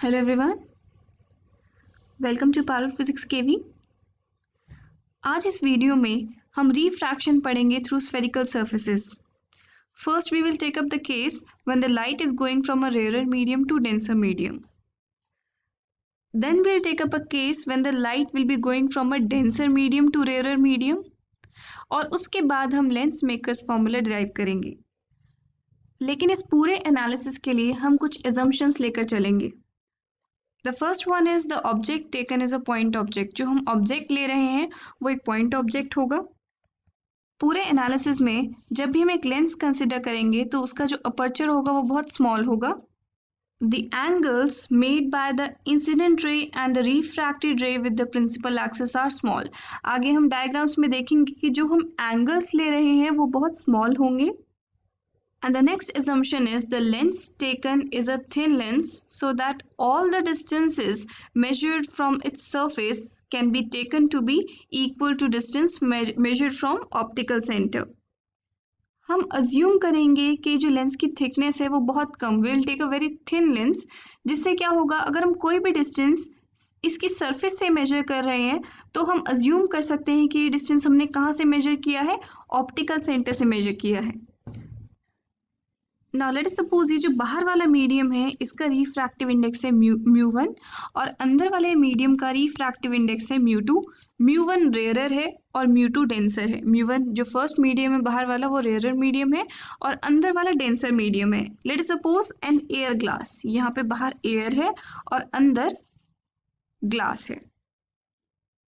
Hello everyone, welcome to Parul physics KV. आज इस video में हम रिफ्रैक्शन पढ़ेंगे through spherical surfaces. First we will take up the case when the light is going from a rare medium to denser medium. Then we will take up a case when the light will be going from a denser medium to rare medium, और उसके बाद हम lens makers formula derive करेंगे। लेकिन इस पूरे analysis के लिए हम कुछ assumptions लेकर चलेंगे। The first one is the object taken is a point object. जो हम ऑब्जेक्ट ले रहे हैं वो एक पॉइंट ऑब्जेक्ट होगा। पूरे एनालिसिस में जब भी हम एक लेंस कंसिडर करेंगे तो उसका जो अपर्चर होगा वो बहुत स्मॉल होगा। The angles made by the incident ray and the refracted ray with the principal axis are small. आगे हम डायग्राम्स में देखेंगे कि जो हम एंगल्स ले रहे हैं वो बहुत स्मॉल होंगे। And the next assumption is the lens taken is a thin lens so that all the distances measured from its surface can be taken to be equal to distance measured from optical center. हम assume करेंगे कि जो lens की thickness है वो बहुत कम। we'll take a very thin lens, जिससे क्या होगा, अगर हम कोई भी डिस्टेंस इसकी सरफेस से मेजर कर रहे हैं तो हम assume कर सकते हैं कि ये डिस्टेंस हमने कहाँ से मेजर किया है, ऑप्टिकल सेंटर से मेजर किया है। नाउ लेट अस सपोज ये जो बाहर वाला मीडियम है इसका रिफ्रैक्टिव इंडेक्स है म्यू वन, और अंदर वाले मीडियम का रिफ्रैक्टिव इंडेक्स है mu two. Mu one rarer है और म्यू टू डेंसर है। म्यू वन जो फर्स्ट मीडियम है बाहर वाला वो रेयरर मीडियम है और अंदर वाला डेंसर मीडियम है। Let us suppose an air glass, यहाँ पे बाहर एयर है और अंदर ग्लास है।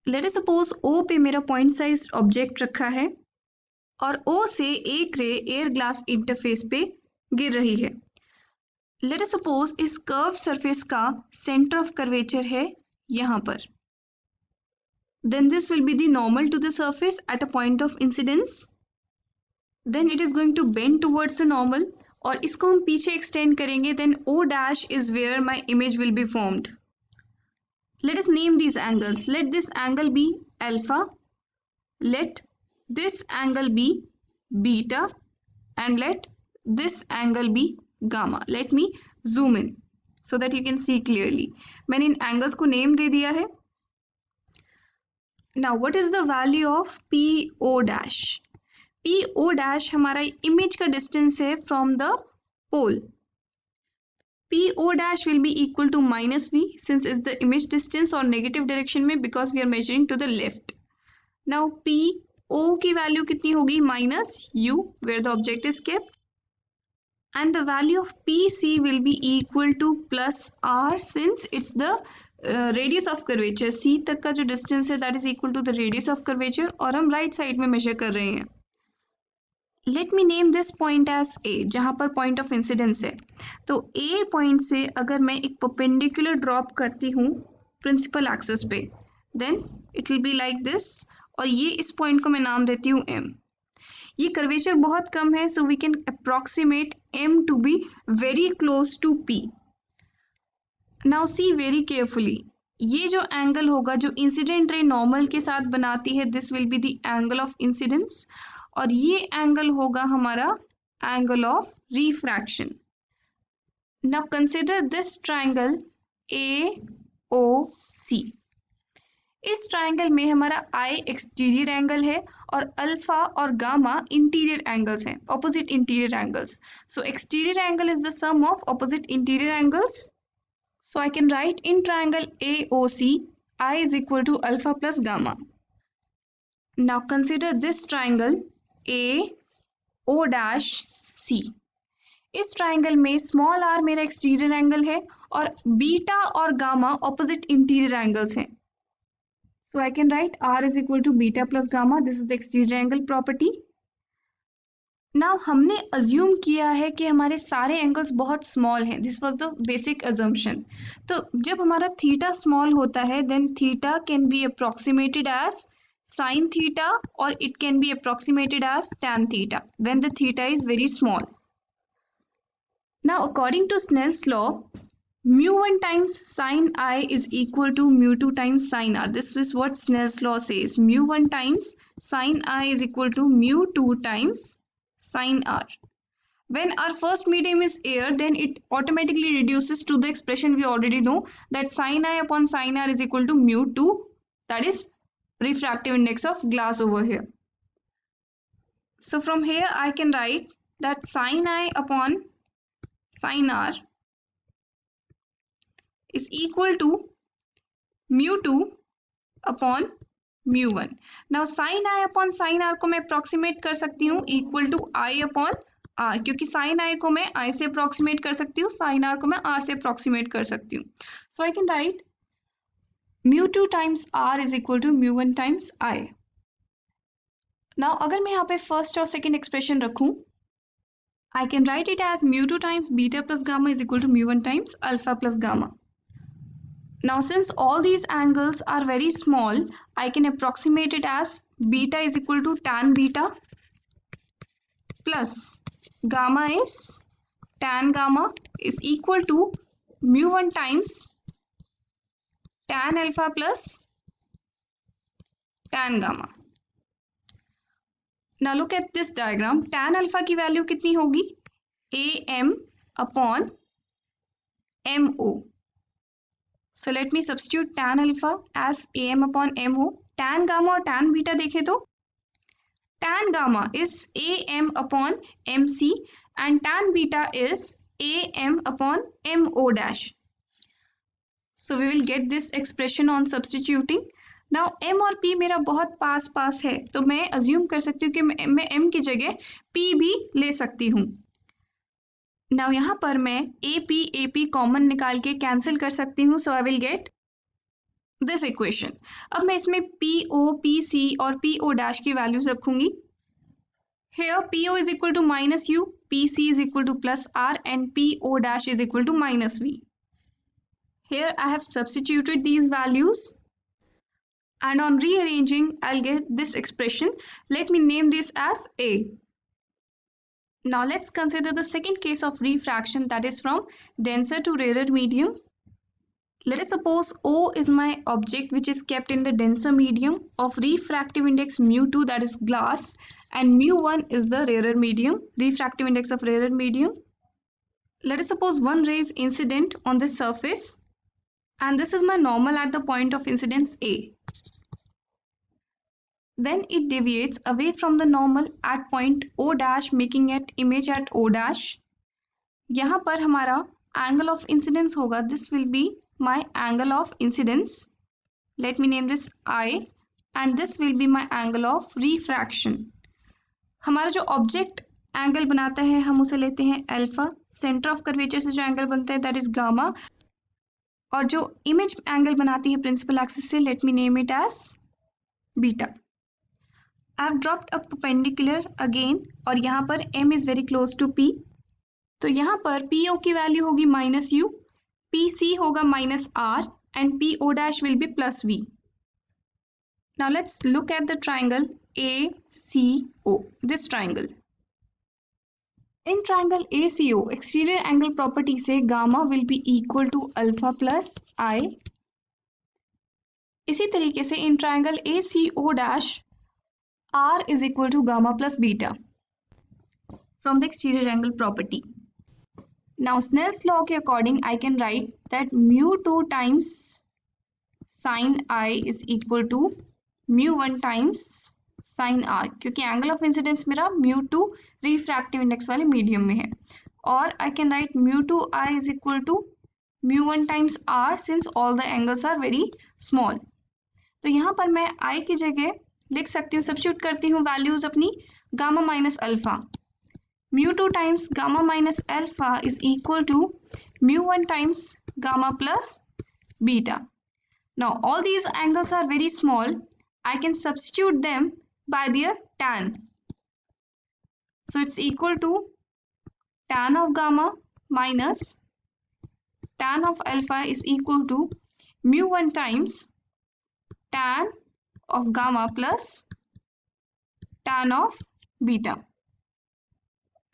लेट अस सपोज ओ पे मेरा पॉइंट साइज ऑब्जेक्ट रखा है और ओ से एक रे एयर ग्लास इंटरफेस पे गिर रही है। लेट अस सपोज इस कर्व सरफेस का सेंटर ऑफ कर्वेचर है यहाँ पर। Then this will be the normal to the surface at a point of incidence. Then it is going to bend towards the normal, और इसको हम पीछे extend करेंगे। Then O dash is where my image will be formed. Let us name these angles. Let this angle be alpha, let this angle B beta, and let this angle be gamma. Let me zoom in so that you can see clearly. मैंने इन angles को name दे दिया है। Now what is the value of PO dash? PO dash हमारा image का distance है from the pole. PO dash will be equal to minus V since it's the image distance और negative direction में because we are measuring to the left. Now PO की value कितनी होगी? minus U where the object is kept. And the value of PC will be equal to plus R since it's the radius of curvature. C तक का जो distance है that is equal to the radius of curvature, और हम right side में measure कर रहे हैं। Let me name this point as A, जहाँ पर point of incidence है। तो A point से अगर मैं एक perpendicular drop करती हूँ principal axis पे, then it will be like this, और ये इस point को मैं नाम देती हूँ M। ये कर्वेचर बहुत कम है, so we can approximate M to be very close to P। Now see very carefully, ये जो एंगल होगा जो इंसिडेंट रे नॉर्मल के साथ बनाती है, this will be the angle of incidence, और ये एंगल होगा हमारा angle of refraction. Now consider this triangle AOC। इस ट्राइंगल में हमारा I एक्सटीरियर एंगल है और अल्फा और गामा इंटीरियर एंगल्स हैं, opposite interior angles. So exterior angle is the sum of opposite interior angles. So I can write in triangle AOC I is equal to alpha plus gamma. Now consider this triangle AO dash C. इस triangle में small r मेरा exterior angle है और beta और gamma opposite interior angles हैं। So I can write R is equal to beta plus gamma. This is the exterior angle property. Now हमने assume किया है कि हमारे सारे angles बहुत small हैं. This was the basic assumption. तो जब हमारा theta small होता है, then theta can be approximated as sin theta or it can be approximated as tan theta when the theta is very small. Now according to Snell's law, mu1 times sin I is equal to mu2 times sin R. This is what Snell's law says. mu1 times sin I is equal to mu2 times sin R. When our first medium is air, then it automatically reduces to the expression we already know, that sin I upon sin r is equal to mu2, that is refractive index of glass over here. So from here I can write that sin I upon sin r is equal to mu2 upon mu1. Now sin I upon sin r को मैं approximate कर सकती हूँ equal to I upon r, क्योंकि sin I को मैं I से approximate कर सकती हूँ, sin r को मैं r से अप्रोक्सीमेट कर सकती हूँ. So I can write mu2 times r is equal to mu1 times I. Now अगर मैं यहाँ पे फर्स्ट और सेकेंड एक्सप्रेशन रखूँ, I can write it as mu2 times beta plus gamma is equal to mu1 times alpha plus gamma. Now since all these angles are very small, I can approximate it as beta is equal to tan beta plus gamma is tan gamma is equal to mu1 times tan alpha plus tan gamma. Now look at this diagram. Tan alpha की value कितनी होगी? am upon mo. So let me substitute tan alpha as am upon mo. Tan gamma और tan beta देखें तो tan gamma is am upon mc and tan beta is am upon mo dash. So we will get this expression on substituting. Now m और p मेरा बहुत पास पास है, तो मैं assume कर सकती हूँ कि मैं m की जगह p भी ले सकती हूँ. नाउ यहाँ पर मैं AP कॉमन निकाल के कैंसिल कर सकती हूँ, so I will get this equation. अब मैं इसमें PO, PC और PO डैश की वैल्यूज रखूंगी. Here PO is equal to minus u, PC is equal to plus r and PO dash is equal to minus v. Here I have substituted these values. And on rearranging, I'll get this expression. Let me name this as A. Now let's consider the second case of refraction, that is from denser to rarer medium. Let us suppose O is my object which is kept in the denser medium of refractive index mu2, that is glass, and mu1 is the rarer medium, refractive index of rarer medium. Let us suppose one ray is incident on this surface, and this is my normal at the point of incidence A. Then it deviates away from the normal at point O dash, making it image at O dash. यहाँ पर हमारा angle of incidence होगा, this will be my angle of incidence. Let me name this I, and this will be my angle of refraction. हमारा जो object angle बनाता है हम उसे लेते हैं alpha. Center of curvature से जो angle बनता है that is gamma. और जो image angle बनाती है principal axis से, let me name it as beta. I have dropped a perpendicular again और यहाँ पर m is very close to p, तो यहाँ पर PO की वैल्यू होगी माइनस u, PC होगा minus r and PO dash will be plus v. Now let's look at the triangle ACO, this triangle. In triangle ACO, exterior angle property से gamma will be equal to alpha plus I. इसी तरीके से in triangle ACO dash R is equal to gamma plus beta from the exterior angle property. Now Snell's law के according I can write that mu2 times sin I is equal to mu1 times sin R, क्योंकि angle of incidence मेरा mu2 refractive index वाले medium में है. और I can write mu2 I is equal to mu1 times R since all the angles are very small. तो यहाँ पर मैं I की जगह लिख सकती हूँ, सब्स्टिट्यूट करती हूँ वैल्यूज अपनी, gamma minus alpha. mu2 times gamma minus alpha is equal to mu1 times gamma plus beta. Now all these angles are very small, I can substitute them by their tan. So it's equal to tan of gamma minus tan of alpha is equal to mu1 times tan of gamma plus tan of beta.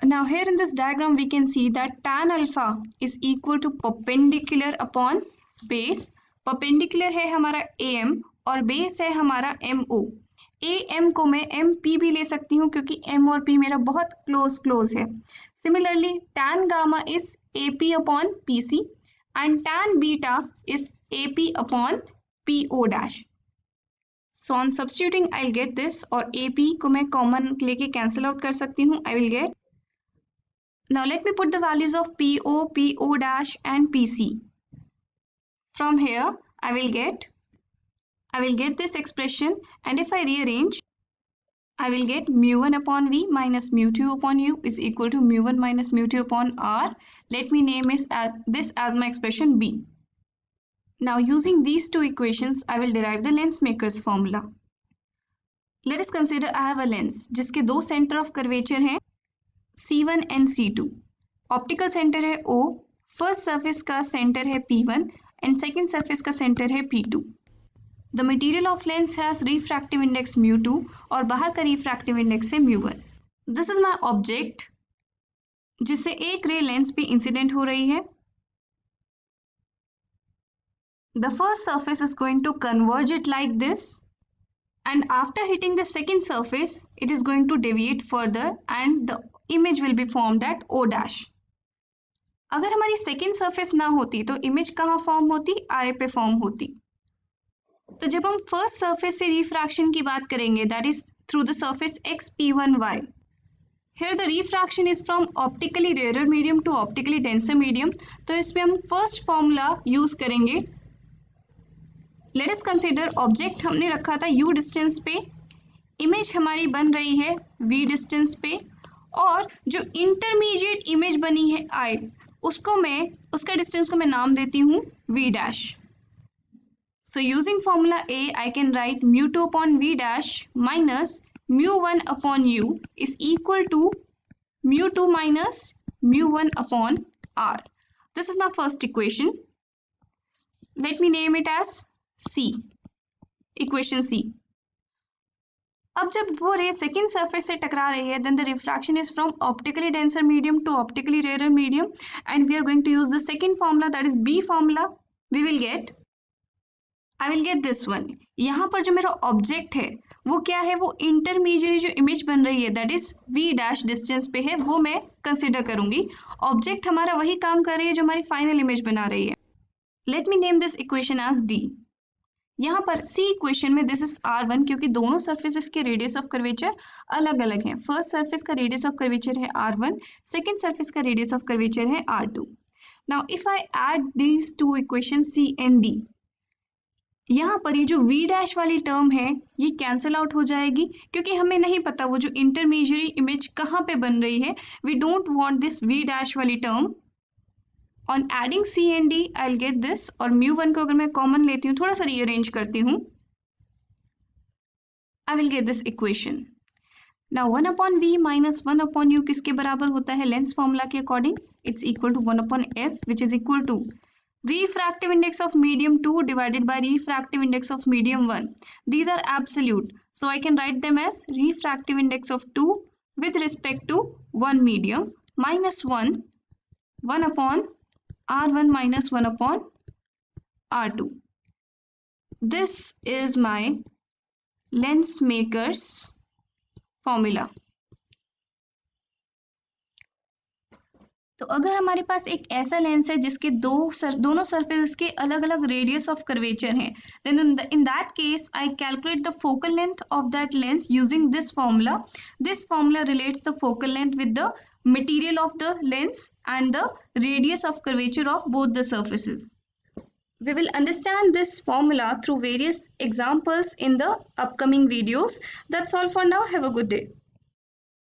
Now here in this diagram we can see that tan alpha is equal to perpendicular upon base. Perpendicular है हमारा AM और base है हमारा MO. A M को मैं M P भी ले सकती हूँ क्योंकि एम और पी मेरा बहुत क्लोज है। Similarly tan gamma is A P upon P C and tan beta is A P upon P O dash. So on substituting I will get this, और ए पी को मैं common लेके cancel out कर सकती हूँ। आई will gate, now let me put the values of PO, PO dash and PC. From here I will get this expression, and if I rearrange I will get mu1 upon V minus mu2 upon U is equal to mu1 minus mu2 upon R. Let me name this as my expression B. Now using these two equations I will derive the lens maker's formula. Let us consider I have a lens जिसके दो center of curvature हैं C1 and C2. Optical centre है O, first surface का centre है P1 and second surface का centre है P2. The material of lens has refractive index μ2 और बाहर का रिफ्रैक्टिव इंडेक्स है μ1. दिस इज माय ऑब्जेक्ट जिससे एक रे लेंस पे इंसिडेंट हो रही है. The first surface is going to converge it like this, and after hitting the second surface it is going to deviate further and the image will be formed at O dash. अगर हमारी second surface ना होती तो image कहाँ form होती? आई पे form होती. तो जब हम फर्स्ट सरफेस से रिफ्रैक्शन की बात करेंगे that is through the surface XP1Y. Here the refraction is from optically rare medium to optically denser medium. तो इसमें हम फर्स्ट फॉर्मूला यूज करेंगे. लेट अस कंसीडर ऑब्जेक्ट हमने रखा था U डिस्टेंस पे, इमेज हमारी बन रही है V डिस्टेंस पे, और जो इंटरमीडिएट इमेज बनी है I उसका डिस्टेंस को मैं नाम देती हूँ V dash. So using formula A I can write mu2 upon V dash minus mu1 upon U is equal to mu2 minus mu1 upon R. This is my first equation. Let me name it as C, equation C. अब जब वो रे second surface से टकरा रही है then the refraction is from optically denser medium to optically rare medium and we are going to use the second formula that is B formula. We will get, I will get this one. यहाँ पर जो मेरा object है वो क्या है? वो intermediate जो इमेज बन रही है that is V dash distance पे है, वो मैं कंसिडर करूंगी. ऑब्जेक्ट हमारा वही काम कर रही है जो हमारी फाइनल इमेज बना रही है. Let me name this equation as D. यहाँ पर C इक्वेशन में दिस इज R1 क्योंकि दोनों सरफेसेस के रेडियस ऑफ कर्वेचर अलग अलग हैं. फर्स्ट सरफेस का रेडियस ऑफ कर्वेचर है R1, सेकेंड सरफेस का रेडियस ऑफ कर्वेचर है R2. Now if I add these two equation C and D, यहाँ पर ये जो V डैश वाली टर्म है ये कैंसिल आउट हो जाएगी क्योंकि हमें नहीं पता वो जो इंटरमीडिएट इमेज कहाँ पे बन रही है. We don't want this V dash वाली term. On adding C and D, I'll get this, और mu1 को अगर मैं कॉमन लेती हूँ, थोड़ा सा रीअरेंज करती हूँ, I will get this equation. Now 1 upon V minus 1 upon U किसके बराबर होता है? लेंस फॉर्मूला के according it's equal to 1 upon F which is equal to refractive index of medium 2 divided by refractive index of medium 1. These are absolute, so I can write them as refractive index of 2 with respect to one medium minus 1 upon R1 minus 1 upon R2. This is my lens maker's formula. तो अगर हमारे पास एक ऐसा lens है जिसके दोनों surface के अलग अलग रेडियस ऑफ कर्वेचर हैं, then in that case I calculate the focal length of that lens using this formula. This formula relates the focal length with the material of the lens and the radius of curvature of both the surfaces. We will understand this formula through various examples in the upcoming videos. That's all for now. Have a good day.